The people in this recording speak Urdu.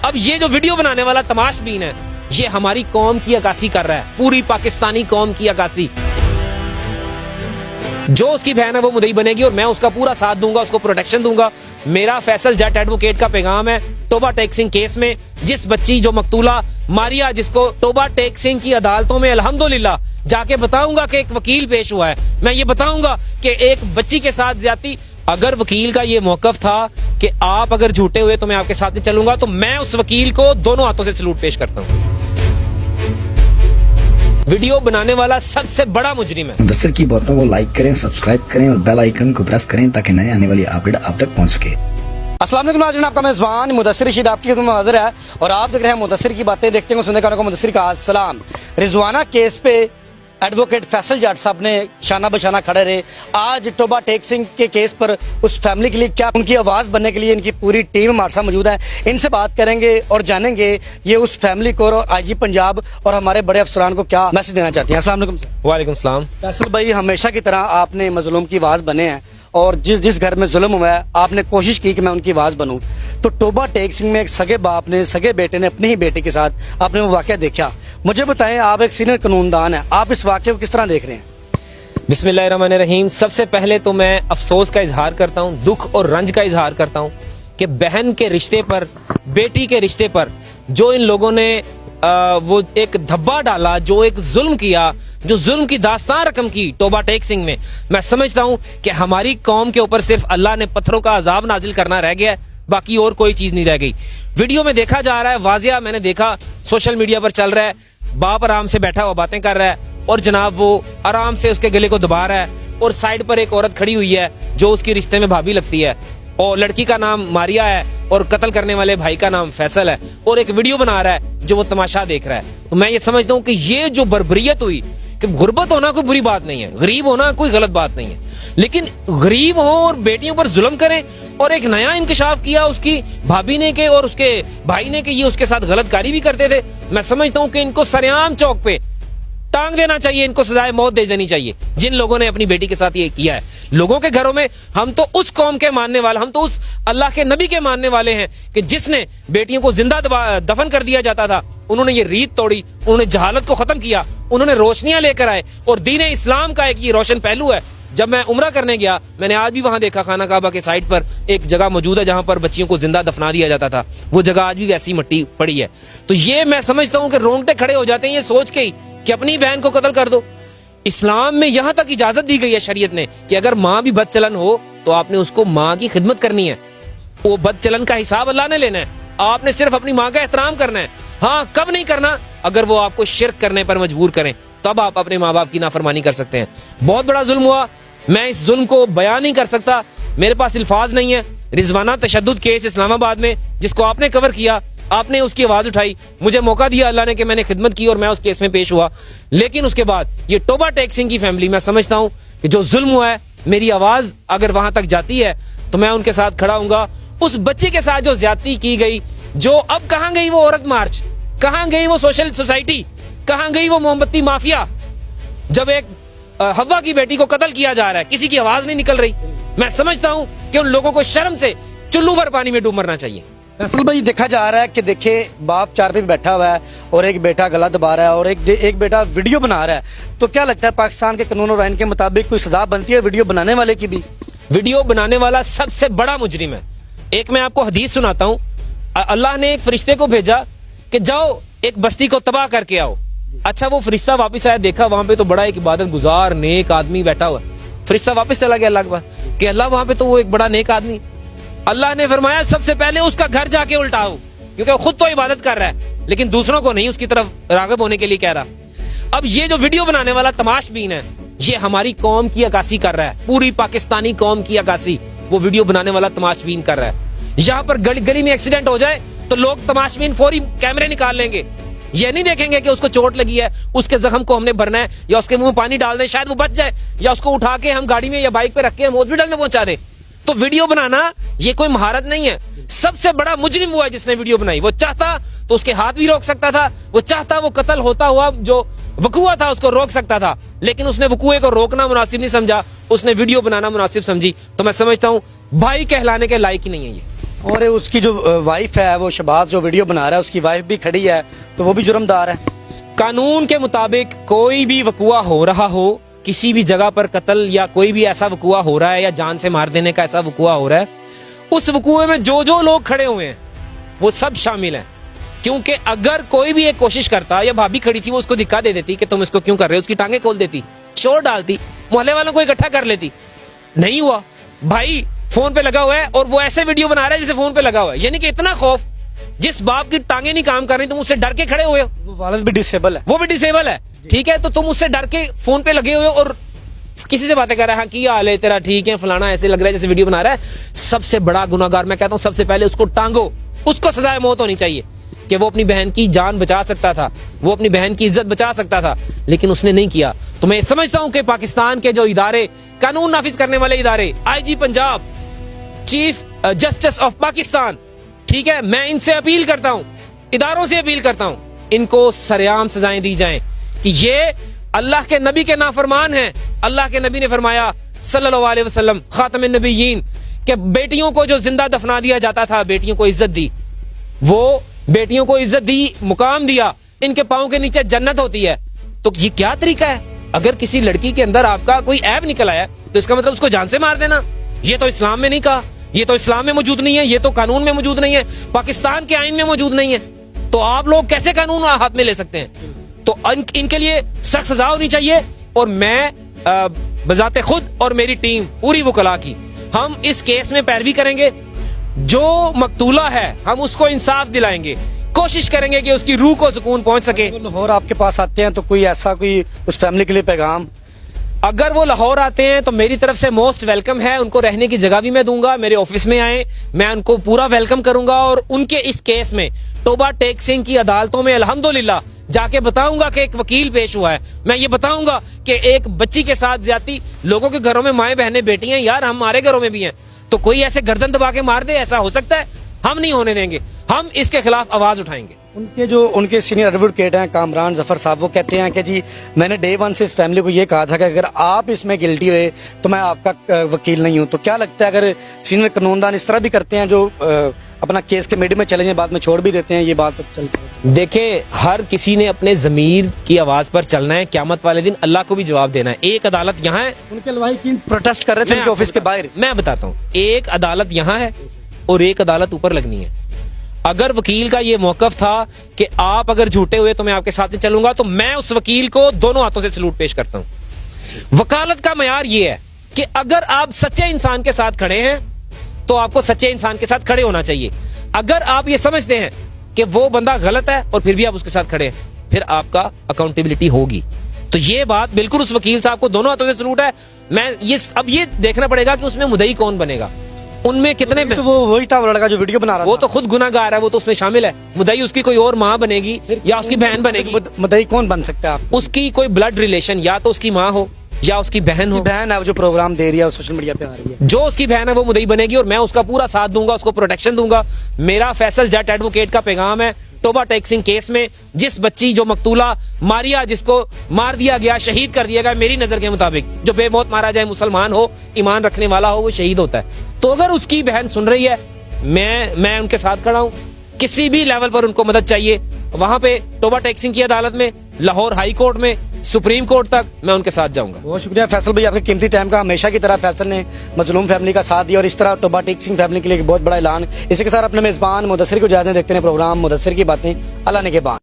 اب یہ جو ویڈیو بنانے والا تماش بین ہے یہ ہماری قوم کی عکاسی کر رہا ہے, پوری پاکستانی قوم کی عکاسی. جو اس کی بہن ہے وہ مدعی بنے گی اور میں اس کا پورا ساتھ دوں گا, اس کو پروٹیکشن دوں گا. میرا فیصل جٹ ایڈوکیٹ کا پیغام ہے توبہ ٹیک سنگھ کیس میں جس بچی جو مقتولہ ماریا, جس کو توبہ ٹیک سنگھ کی عدالتوں میں الحمدللہ جا کے بتاؤں گا کہ ایک وکیل پیش ہوا ہے, میں یہ بتاؤں گا کہ ایک بچی کے ساتھ زیادتی. اگر وکیل کا یہ موقف تھا کہ آپ اگر جھوٹے ہوئے تو میں آپ کے ساتھ نہیں چلوں گا, تو میں اس وکیل کو دونوں ہاتھوں سے سلوٹ پیش کرتا ہوں. ویڈیو بنانے والا سب سے بڑا مجرم ہے. مدثر کی باتوں کو لائک کریں, سبسکرائب کریں اور بیل آئیکن کو پریس کریں تاکہ نئے آنے والی اپڈیٹ آپ تک پہنچ سکے. السلام علیکم ناظرین, آپ کا میزبان مدثر رشید آپ کی خدمت میں حاضر ہے اور آپ دیکھ رہے ہیں مدثر کی باتیں. دیکھتے ہیں سننے کا مدثر کا السلام. رضوانہ کیس پہ ایڈوکیٹ فیصل جٹ صاحب نے شانہ بشانہ کھڑے رہے. آج توبہ ٹیک سنگھ کے کیس پر اس فیملی کے لیے کیا, ان کی آواز بننے کے لیے ان کی پوری ٹیم ہمارے ساتھ موجود ہے. ان سے بات کریں گے اور جانیں گے یہ اس فیملی کو اور آئی جی پنجاب اور ہمارے بڑے افسران کو کیا میسج دینا چاہتی ہیں. السلام علیکم سر. وعلیکم السلام. فیصل بھائی, ہمیشہ کی طرح آپ نے مظلوم کی آواز بنے ہیں اور جس گھر میں ظلم ہوا ہے آپ نے کوشش کی کہ میں ان کی آواز بنوں. تو توبہ ٹیک سنگھ میں ایک سگے باپ نے, سگے بیٹے نے اپنی ہی بیٹے کے ساتھ آپ نے وہ واقعہ دیکھا. مجھے بتائیں, آپ ایک سینئر قانون دان ہیں, آپ اس واقعے کو کس طرح دیکھ رہے ہیں؟ بسم اللہ الرحمن الرحیم. سب سے پہلے تو میں افسوس کا اظہار کرتا ہوں, دکھ اور رنج کا اظہار کرتا ہوں کہ بہن کے رشتے پر, بیٹی کے رشتے پر جو ان لوگوں نے وہ ایک دھبا ڈالا, جو ایک ظلم کیا, جو ظلم کی داستان رقم کی توبہ ٹیک سنگھ میں سمجھتا ہوں کہ ہماری قوم کے اوپر صرف اللہ نے پتھروں کا عذاب نازل کرنا رہ گیا ہے, باقی اور کوئی چیز نہیں رہ گئی. ویڈیو میں دیکھا جا رہا ہے, واضح میں نے دیکھا سوشل میڈیا پر چل رہا ہے, باپ آرام سے بیٹھا ہوا باتیں کر رہا ہے اور جناب وہ آرام سے اس کے گلے کو دبا رہا ہے اور سائڈ پر ایک عورت کھڑی ہوئی ہے جو اس کی رشتے میں بھابھی لگتی ہے اور لڑکی کا نام ماریا ہے اور قتل کرنے والے بھائی کا نام فیصل ہے اور ایک ویڈیو بنا رہا ہے جو وہ تماشا دیکھ رہا ہے. تو میں یہ سمجھتا ہوں کہ یہ جو بربریت ہوئی, کہ غربت ہونا کوئی بری بات نہیں ہے, غریب ہونا کوئی غلط بات نہیں ہے, لیکن غریب ہو اور بیٹیوں پر ظلم کریں. اور ایک نیا انکشاف کیا اس کی بھابھی نے کہ اور اس کے بھائی نے کہ یہ اس کے ساتھ غلط کاری بھی کرتے تھے. میں سمجھتا ہوں کہ ان کو سریعام چوک پہ ٹانگ دینا چاہیے, ان کو سزائے موت دے دینی چاہیے جن لوگوں نے اپنی بیٹی کے ساتھ یہ کیا ہے. لوگوں کے گھروں میں ہم تو اس قوم کے ماننے والے, ہم تو اس اللہ کے نبی کے ماننے والے ہیں کہ جس نے بیٹیوں کو زندہ دفن کر دیا جاتا تھا, انہوں نے یہ ریت توڑی, انہوں نے جہالت کو ختم کیا, انہوں نے روشنیاں لے کر آئے. اور دین اسلام کا ایک یہ روشن پہلو ہے. جب میں عمرہ کرنے گیا, میں نے آج بھی وہاں دیکھا خانہ کعبہ کے سائڈ پر ایک جگہ موجود ہے جہاں پر بچیوں کو زندہ دفنا دیا جاتا تھا, وہ جگہ آج بھی ویسی مٹی پڑی ہے. تو یہ میں سمجھتا ہوں کہ رونگٹے کھڑے ہو جاتے ہیں یہ سوچ کے ہی کہ اپنی بہن کو قتل کر دو. اسلام میں یہاں تک اجازت دی گئی ہے شریعت نے کہ اگر ماں بھی بد چلن ہو تو آپ نے اس کو ماں کی خدمت کرنی ہے, وہ بد چلن کا حساب اللہ نے لینا ہے, آپ نے صرف اپنی ماں کا احترام کرنا ہے. ہاں, کب نہیں کرنا, اگر وہ آپ کو شرک کرنے پر مجبور کریں تب آپ اپنے ماں باپ کی نافرمانی کر سکتے ہیں. بہت بڑا ظلم ہوا, میں اس ظلم کو بیان نہیں کر سکتا, میرے پاس الفاظ نہیں ہے. رضوانہ تشدد کیس اسلام آباد میں جس کو آپ نے کور کیا, آپ نے اس کی آواز اٹھائی, مجھے موقع دیا اللہ نے کہ میں نے خدمت کی اور میں اس کیس میں پیش ہوا. لیکن اس کے بعد یہ توبہ ٹیک سنگھ کی فیملی, میں سمجھتا ہوں کہ جو ظلم ہوا ہے, میری آواز اگر وہاں تک جاتی ہے تو میں ان کے ساتھ کھڑا ہوں گا. اس بچے کے ساتھ جو زیادتی کی گئی, جو اب کہاں گئی وہ عورت مارچ, کہاں گئی وہ سوشل سوسائٹی, کہاں گئی وہ موم بتی مافیا, جب ایک ہوا کی بیٹی کو قتل کیا جا رہا ہے کسی کی آواز نہیں نکل رہی. میں سمجھتا ہوں کہ ان لوگوں کو شرم سے چلو بھر پانی میں ڈوب مرنا چاہیے. فیصل بھائی, دیکھا جا رہا ہے کہ دیکھیں باپ چار پہ بیٹھا ہوا ہے اور ایک بیٹا گلا دبا رہا ہے اور ایک بیٹا ویڈیو بنا رہا ہے. تو کیا لگتا ہے پاکستان کے قانون اور آئین کے مطابق کوئی سزا بنتی ہے ویڈیو بنانے والے کی بھی؟ ویڈیو بنانے والا سب سے بڑا مجرم ہے. ایک میں آپ کو حدیث سناتا ہوں. اللہ نے ایک فرشتے کو بھیجا کہ جاؤ ایک بستی کو تباہ کر کے آؤ. اچھا, وہ فرشتہ واپس آیا, دیکھا وہاں پہ تو بڑا ایک عبادت گزار نیک آدمی بیٹھا ہوا. فرشتہ واپس چلا گیا اللہ کے پاس کہ اللہ وہاں پہ تو وہ ایک بڑا نیک آدمی. اللہ نے فرمایا سب سے پہلے اس کا گھر جا کے الٹاؤ, کیونکہ وہ خود تو عبادت کر رہا ہے لیکن دوسروں کو نہیں اس کی طرف راغب ہونے کے لیے کہہ رہا. اب یہ جو ویڈیو بنانے والا تماش بین ہے یہ ہماری قوم کی عکاسی کر رہا ہے, پوری پاکستانی قوم کی عکاسی وہ ویڈیو بنانے والا تماش بین کر رہا ہے. یہاں پر گلی میں ایکسیڈنٹ ہو جائے تو لوگ تماش بین فوری کیمرے نکال لیں گے, یہ نہیں دیکھیں گے کہ اس کو چوٹ لگی ہے, اس کے زخم کو ہم نے بھرنا ہے یا اس کے منہ میں پانی ڈال دیں شاید وہ بچ جائے, یا اس کو اٹھا کے ہم گاڑی میں یا بائک پہ رکھ کے ہم ہاسپٹل میں پہنچا دیں. تو ویڈیو بنانا یہ کوئی مہارت نہیں ہے. سب سے بڑا مجرم ہوا ہے جس نے ویڈیو بنائی. وہ چاہتا تو اس کے ہاتھ بھی روک سکتا تھا, وہ چاہتا وہ قتل ہوتا ہوا جو وقوع تھا اس کو روک سکتا تھا, لیکن اس نے وقوع کو روکنا مناسب نہیں سمجھا, اس نے ویڈیو بنانا مناسب سمجھی. تو میں سمجھتا ہوں بھائی کہلانے کے لائق ہی نہیں ہے یہ. اور اس کی جو وائف ہے وہ شہباز جو ویڈیو بنا رہا ہے اس کی وائف بھی کھڑی ہے تو وہ بھی جرمدار ہے. قانون کے مطابق کوئی بھی وقوع ہو رہا ہو, کسی بھی جگہ پر قتل یا کوئی بھی ایسا وقوع ہو رہا ہے یا جان سے مار دینے کا ایسا وقوع ہو رہا ہے, اس وقوع میں جو لوگ کھڑے ہوئے ہیں وہ سب شامل ہیں. کیونکہ اگر کوئی بھی ایک کوشش کرتا, یا بھابھی کھڑی تھی وہ اس کو دھکا دے دیتی کہ تم اس کو کیوں کر رہے ہو, اس کی ٹانگیں کھول دیتی, شور ڈالتی, محلے والوں کو اکٹھا کر لیتی. نہیں ہوا. بھائی فون پہ لگا ہوا ہے اور وہ ایسے ویڈیو بنا رہا ہے جیسے فون پہ لگا ہوا ہے. یعنی کہ اتنا خوف, جس باپ کی ٹانگیں نہیں کام کر رہی تم اس سے ڈر کے کھڑے ہوئے ہو. وہ والد بھی ڈسیبل ہے, وہ بھی ڈسیبل ہے, ٹھیک ہے, تو تم اس سے ڈر کے فون پہ لگے ہوئے ہو اور کسی سے باتیں کر رہا ہے, ہاں کیا حال ہے تیرا, ٹھیک ہے فلانا, ایسے لگ رہا ہے جیسے ویڈیو بنا رہا ہے. سب سے بڑا گناہگار میں کہتا ہوں سب سے پہلے اس کو ٹانگو, اس کو سزائے موت ہونی چاہیے کہ وہ اپنی بہن کی جان بچا سکتا تھا, وہ اپنی بہن کی عزت بچا سکتا تھا, لیکن اس نے نہیں کیا. تو میں سمجھتا ہوں کہ پاکستان کے جو ادارے, قانون نافذ کرنے والے ادارے, I G Punjab, chief justice of Pakistan, ٹھیک ہے, میں ان سے اپیل کرتا ہوں, اداروں سے اپیل کرتا ہوں, ان کو سرعام سزائیں دی جائیں کہ یہ اللہ کے نبی کے نافرمان ہیں. اللہ کے نبی نے فرمایا صلی اللہ علیہ وسلم, خاتم النبیین, کہ بیٹیوں کو جو زندہ دفنا دیا جاتا تھا, بیٹیوں کو عزت دی, وہ بیٹیوں کو عزت دی, مقام دیا, ان کے پاؤں کے نیچے جنت ہوتی ہے. تو یہ کیا طریقہ ہے؟ اگر کسی لڑکی کے اندر آپ کا کوئی عیب نکل آیا تو اس کا مطلب اس کو جان سے مار دینا. یہ تو اسلام میں نہیں کہا, یہ تو اسلام میں موجود نہیں ہے, یہ تو قانون میں موجود نہیں ہے, پاکستان کے آئین میں موجود نہیں ہے. تو آپ لوگ کیسے قانون ہاتھ میں لے سکتے ہیں؟ تو ان کے لیے سخت سزا ہونی چاہیے. اور میں بذات خود اور میری ٹیم پوری وکلا کی, ہم اس کیس میں پیروی کریں گے. جو مقتولہ ہے ہم اس کو انصاف دلائیں گے, کوشش کریں گے کہ اس کی روح کو سکون پہنچ سکے. لاہور آپ کے پاس آتے ہیں تو کوئی ایسا کوئی اس فیملی کے لیے پیغام؟ اگر وہ لاہور آتے ہیں تو میری طرف سے موسٹ ویلکم ہے, ان کو رہنے کی جگہ بھی میں دوں گا. میرے آفس میں آئیں, میں ان کو پورا ویلکم کروں گا, اور ان کے اس کیس میں توبہ ٹیک سنگھ کی عدالتوں میں الحمدللہ جا کے بتاؤں گا کہ ایک وکیل پیش ہوا ہے. میں یہ بتاؤں گا کہ ایک بچی کے ساتھ زیادتی, لوگوں کے گھروں میں مائیں بہنیں بیٹی ہیں, یار ہمارے گھروں میں بھی ہیں, تو کوئی ایسے گردن دبا کے مار دے, ایسا ہو سکتا ہے؟ ہم نہیں ہونے دیں گے, ہم اس کے خلاف آواز اٹھائیں گے. ان کے سینئر ایڈوکیٹ ہیں کامران ظفر صاحب, وہ کہتے ہیں کہ جی میں نے ڈے ون سے اس فیملی کو یہ کہا تھا کہ اگر آپ اس میں گلٹی ہوئے تو میں آپ کا وکیل نہیں ہوں. تو کیا لگتا ہے اگر سینئر قانون دان اس طرح بھی کرتے ہیں, جو اپنا کیس کے میڈیم میں چلیں گے بعد میں چھوڑ بھی دیتے ہیں, یہ بات چلتی ہے؟ دیکھیں, ہر کسی نے اپنے ضمیر کی آواز پر چلنا ہے, قیامت والے دن اللہ کو بھی جواب دینا ہے. ایک عدالت یہاں ہے, ان کے لواحقین پروٹیسٹ کر رہے تھے ان کے آفس کے باہر. میں بتاتا ہوں, ایک عدالت یہاں ہے اور ایک عدالت اوپر لگنی ہے. اگر وکیل کا یہ موقف تھا کہ آپ اگر جھوٹے ہوئے تو میں آپ کے ساتھ نہیں چلوں گا, تو میں اس وکیل کو دونوں ہاتھوں سے سلوٹ پیش کرتا ہوں. وکالت کا معیار یہ ہے کہ اگر آپ سچے انسان کے ساتھ کھڑے ہیں تو آپ کو سچے انسان کے ساتھ کھڑے ہونا چاہیے. اگر آپ یہ سمجھتے ہیں کہ وہ بندہ غلط ہے اور پھر بھی آپ اس کے ساتھ کھڑے ہیں, پھر آپ کا اکاؤنٹیبلٹی ہوگی. تو یہ بات بالکل اس وکیل صاحب کو دونوں ہاتھوں سے سلوٹ ہے. میں اب یہ دیکھنا پڑے گا کہ اس میں مدعی کون بنے گا, ان میں کتنے, وہ وہی تھا وہ لڑکا جو ویڈیو بنا رہا تھا, وہ تو خود گناہگار ہے, وہ تو اس میں شامل ہے. مدعی اس کی کوئی اور ماں بنے گی یا اس کی بہن بنے گی. مدعی کون بن سکتا ہے آپ؟ اس کی کوئی بلڈ ریلیشن, یا تو اس کی ماں ہو یا اس کی بہن ہو. بہن ہے جو پروگرام دے رہی ہے, سوشل میڈیا پہ آ رہی ہے, جو اس کی بہن ہے وہ مدعی بنے گی, اور میں اس کا پورا ساتھ دوں گا, اس کو پروٹیکشن دوں گا. میرا فیصل جٹ ایڈوکیٹ کا پیغام ہے, توبہ ٹیک سنگھ کیس میں جس بچی جو مقتولہ ماریا, جس کو مار دیا گیا, شہید کر دیا گیا, میری نظر کے مطابق جو بے موت مارا جائے, مسلمان ہو, ایمان رکھنے والا ہو, وہ شہید ہوتا ہے. تو اگر اس کی بہن سن رہی ہے, میں ان کے ساتھ کھڑا ہوں. کسی بھی لیول پر ان کو مدد چاہیے, وہاں پہ توبہ ٹیک سنگھ کی عدالت میں, لاہور ہائی کورٹ میں, سپریم کورٹ تک میں ان کے ساتھ جاؤں گا. بہت شکریہ فیصل بھائی, آپ کے قیمتی ٹائم کا. ہمیشہ کی طرح فیصل نے مظلوم فیملی کا ساتھ دیا, اور اس طرح توبہ ٹیک سنگھ فیملی کے لیے ایک بہت بڑا اعلان. اسی کے ساتھ اپنے میزبان مدثر کو اجازت دیں. دیکھتے ہیں پروگرام مدثر کی باتیں, اللہ نے کے بان.